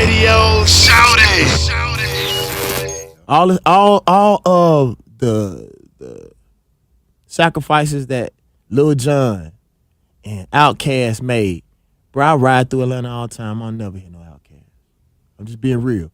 radio. Shout it. All of the sacrifices that Lil Jon and Outkast made, bro, I ride through Atlanta all the time. I'll never hear no Outkast. I'm just being real.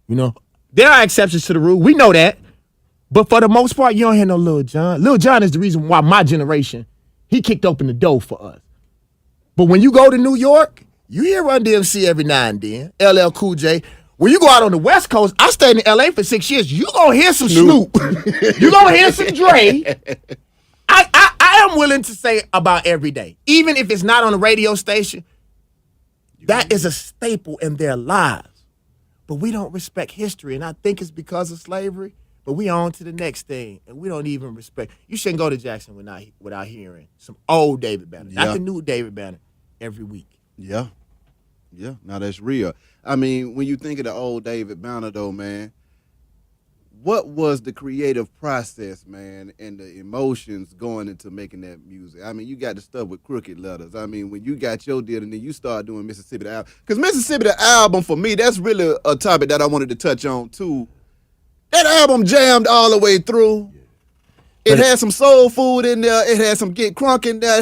You know, there are exceptions to the rule. We know that. But for the most part, you don't hear no Lil Jon. Lil Jon is the reason why my generation, he kicked open the door for us. But when you go to New York, you hear Run DMC every now and then, LL Cool J. When you go out on the West Coast, I stayed in LA for 6 years. You gonna hear some Snoop. You gonna hear some Dre. I am willing to say about every day, even if it's not on a radio station, that is a staple in their lives. But we don't respect history, and I think it's because of slavery. But we on to the next thing, and we don't even respect. You shouldn't go to Jackson without hearing some old David Banner, not the new David Banner, every week. Yeah. Now that's real. I mean, when you think of the old David Banner, though, man, what was the creative process, man, and the emotions going into making that music? I mean, you got the stuff with Crooked Letters. I mean, when you got your deal and then you start doing Mississippi the album. Because Mississippi the album, for me, that's really a topic that I wanted to touch on, too. That album jammed all the way through. It had some soul food in there. It had some Get Crunk in there.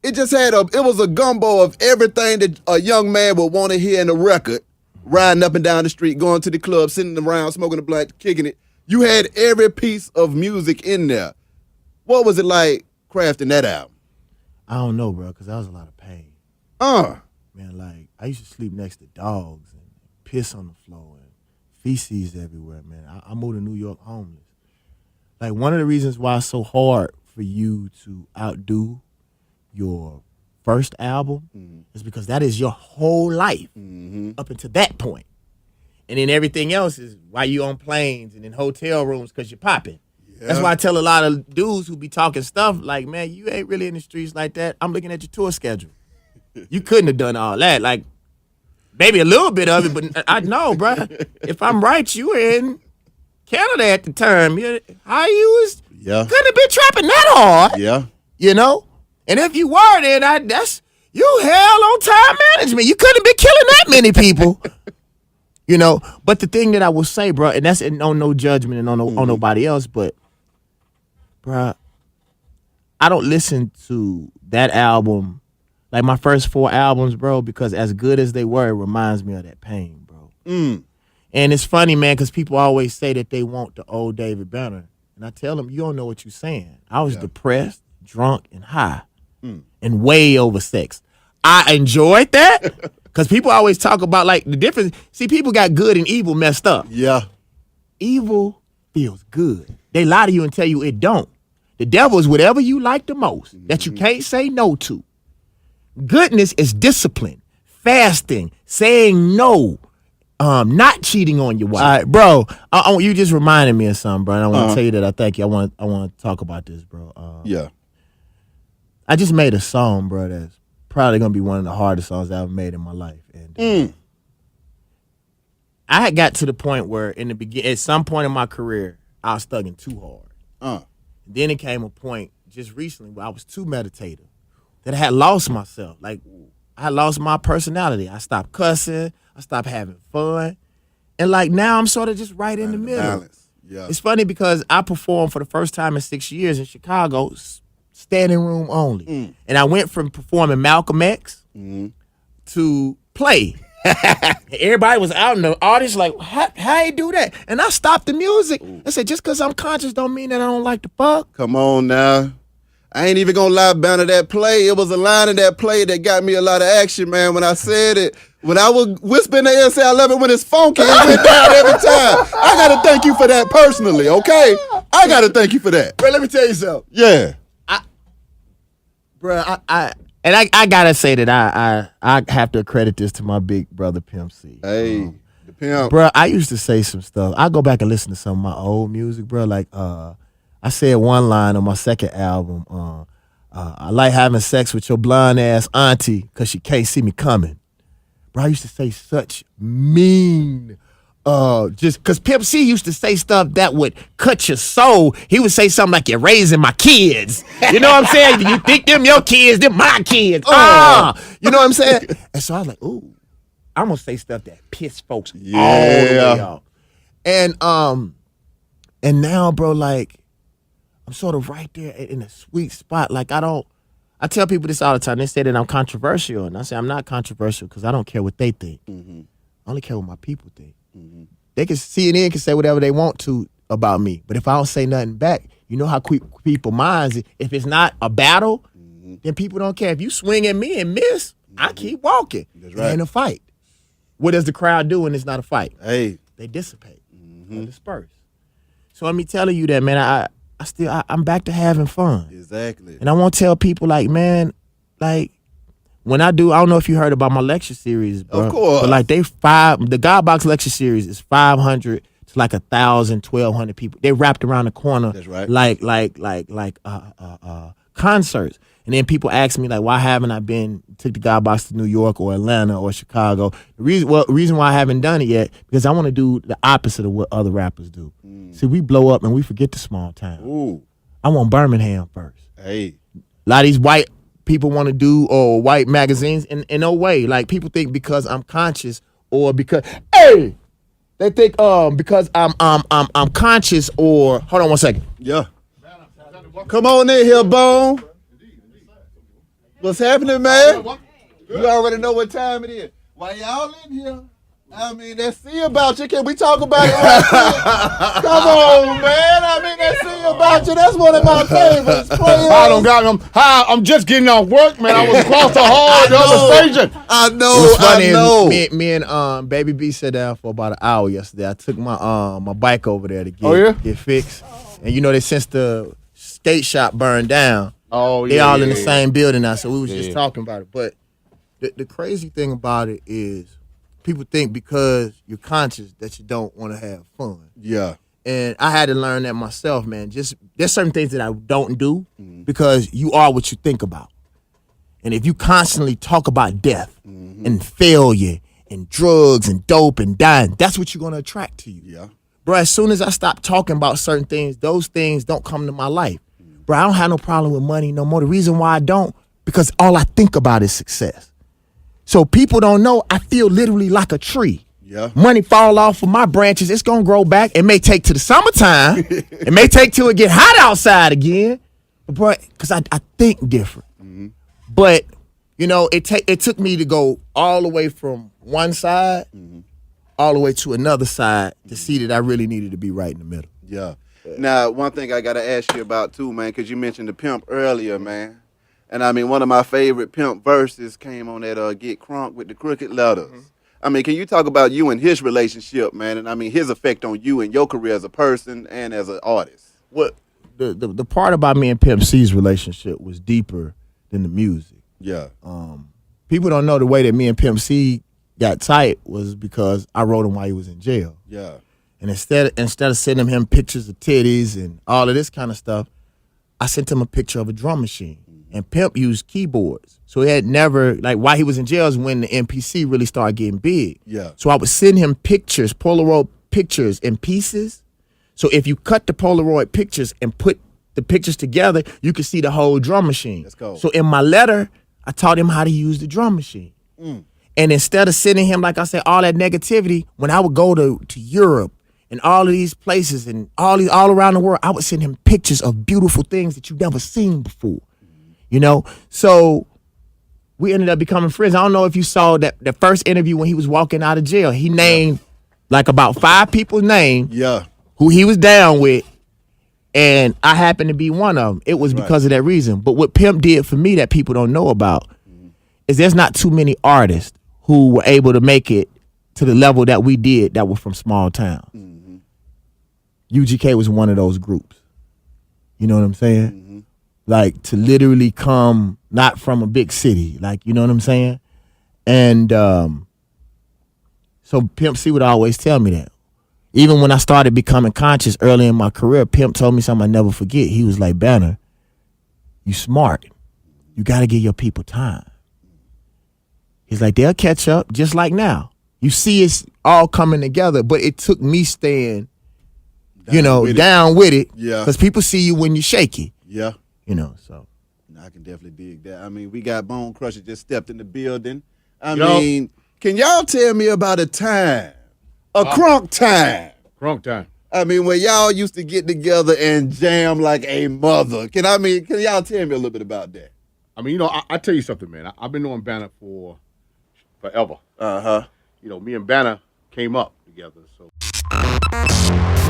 It was a gumbo of everything that a young man would want to hear in a record, riding up and down the street, going to the club, sitting around, smoking a blunt, kicking it. You had every piece of music in there. What was it like crafting that album? I don't know, bro, because that was a lot of pain. Man, like, I used to sleep next to dogs and piss on the floor and feces everywhere, man. I moved to New York homeless. Like, one of the reasons why it's so hard for you to outdo your first album is because that is your whole life up until that point. And then everything else is why you on planes and in hotel rooms because you're popping. Yeah. That's why I tell a lot of dudes who be talking stuff like, man, you ain't really in the streets like that. I'm looking at your tour schedule. You couldn't have done all that. Like, maybe a little bit of it, but I know, bro. If I'm right, you were in Canada at the time. How you was couldn't have been trapping that hard. Yeah. You know? And if you were, then you hell on time management. You couldn't have been killing that many people. You know? But the thing that I will say, bro, and that's on no judgment and on nobody else, but, bro, I don't listen to that album, like my first 4 albums, bro, because as good as they were, it reminds me of that pain, bro. And it's funny, man, because people always say that they want the old David Banner. And I tell them, you don't know what you're saying. I was depressed, drunk, and high, and way over sex. I enjoyed that because people always talk about, like, the difference. See, people got good and evil messed up. Yeah. Evil feels good. They lie to you and tell you it don't. The devil is whatever you like the most that you can't say no to. Goodness is discipline, fasting, saying no, not cheating on your wife. All right, bro, you just reminded me of something, bro. And I want to tell you that I thank you. I want to talk about this, bro. I just made a song, bro, that's probably going to be one of the hardest songs I've ever made in my life. And I had got to the point where at some point in my career, I was thugging too hard. Then it came a point just recently where I was too meditative, that I had lost myself. Like, I had lost my personality. I stopped cussing. I stopped having fun. And, like, now I'm sort of just right in the middle. Balance. Yeah. It's funny because I performed for the first time in 6 years in Chicago, standing room only. And I went from performing Malcolm X to Play. Everybody was out in the audience like, how you do that? And I stopped the music. I said, just because I'm conscious don't mean that I don't like the fuck. Come on now. I ain't even gonna lie about that play. It was a line in that play that got me a lot of action, man, when I said it. When I was whispering the ear, say I love it when it's funky, it went down every time. I gotta thank you for that personally, okay? I gotta thank you for that. Bro, let me tell you something. Yeah. I gotta say that I have to accredit this to my big brother Pimp C. Hey, the Pimp. Bro, I used to say some stuff. I go back and listen to some of my old music, bro. Like, I said one line on my second album, I like having sex with your blonde ass auntie because she can't see me coming. Bro, I used to say such mean, just because Pimp C used to say stuff that would cut your soul. He would say something like, you're raising my kids. You know what I'm saying? You think them your kids, them my kids. You know what I'm saying? And so I was like, ooh. I'm gonna say stuff that piss folks all the Yeah. way off. And now, bro, like I'm sort of right there in a sweet spot. Like I tell people this all the time. They say that I'm controversial, and I say I'm not controversial because I don't care what they think. Mm-hmm. I only care what my people think. Mm-hmm. They can CNN can say whatever they want to about me, but if I don't say nothing back, you know how quick people minds it. If it's not a battle, then people don't care. If you swing at me and miss, I keep walking. That's It right. ain't a fight. What does the crowd do when it's not a fight? Hey. They dissipate, they disperse. So let me telling you that, man. I'm back to having fun, Exactly. and I want to tell people, like, man, like when I don't know if you heard about my lecture series, bro, Of course. but like the God Box lecture series is 500 to like 1,000, 1,200 people. They wrapped around the corner, That's right. like concerts. And then people ask me, like, why haven't I took the God Box to New York or Atlanta or Chicago? The reason why I haven't done it yet, because I want to do the opposite of what other rappers do. See, we blow up and we forget the small town. Ooh. I want Birmingham first. Hey. A lot of these white people want to do, or white magazines, in no way. Like, people think because I'm conscious or because, hey, they think because I'm conscious or, hold on one second. Yeah. Come on in here, Bone. What's happening, man? You already know what time it is. Why y'all in here? I mean, let's see about you. Can we talk about it right quick? Come on, man. I mean, let's see about you. That's one of my favorites. Players. I don't got him. Hi, I'm just getting off work, man. I was across the hall at the other station. I know. It was funny. I know. Me and Baby B sat down for about an hour yesterday. I took my bike over there to get fixed. And you know that since the skate shop burned down, they all in the same building now. So we was just talking about it. But the crazy thing about it is people think because you're conscious that you don't want to have fun. Yeah. And I had to learn that myself, man. Just there's certain things that I don't do because you are what you think about. And if you constantly talk about death and failure and drugs and dope and dying, that's what you're going to attract to you. Yeah. Bro, as soon as I stop talking about certain things, those things don't come to my life. Bro, I don't have no problem with money no more. The reason why I don't, because all I think about is success. So people don't know I feel literally like a tree. Yeah. Money fall off of my branches. It's going to grow back. It may take to the summertime. It may take till it get hot outside again. But bro, because I think different. But, you know, it took me to go all the way from one side all the way to another side to see that I really needed to be right in the middle. Yeah. Now, one thing I got to ask you about, too, man, because you mentioned the Pimp earlier, man. And, I mean, one of my favorite Pimp verses came on that Get Crunk with the Crooked Letters. I mean, can you talk about you and his relationship, man, and, I mean, his effect on you and your career as a person and as an artist? What the part about me and Pimp C's relationship was deeper than the music. Yeah. People don't know the way that me and Pimp C got tight was because I wrote him while he was in jail. Yeah. And instead of sending him pictures of titties and all of this kind of stuff, I sent him a picture of a drum machine. And Pimp used keyboards. So he had never, like, while he was in jail is when the MPC really started getting big. Yeah. So I would send him pictures, Polaroid pictures in pieces. So if you cut the Polaroid pictures and put the pictures together, you could see the whole drum machine. Let's go. So in my letter, I taught him how to use the drum machine. And instead of sending him, like I said, all that negativity, when I would go to Europe and all of these places and all around the world, I would send him pictures of beautiful things that you've never seen before. You know? So we ended up becoming friends. I don't know if you saw that first interview when he was walking out of jail. He named like about 5 people's names who he was down with, and I happened to be one of them. It was because of that reason. But what Pimp did for me that people don't know about is there's not too many artists who were able to make it to the level that we did that were from small towns. UGK was one of those groups. You know what I'm saying? Like, to literally come not from a big city. Like, you know what I'm saying? And so Pimp C would always tell me that. Even when I started becoming conscious early in my career, Pimp told me something I never forget. He was like, Banner, you smart. You got to give your people time. He's like, they'll catch up just like now. You see it's all coming together, but it took me staying, down with it. Yeah. Because people see you when you're shaky. Yeah. So. I can definitely dig that. I mean, we got Bone Crusher just stepped in the building. I mean, Can y'all tell me about a crunk time? Crunk time. I mean, when y'all used to get together and jam like a mother. Can y'all tell me a little bit about that? I mean, I tell you something, man. I've been knowing Banner for forever. Uh-huh. Me and Banner came up together, so.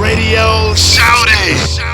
Radio Shouty.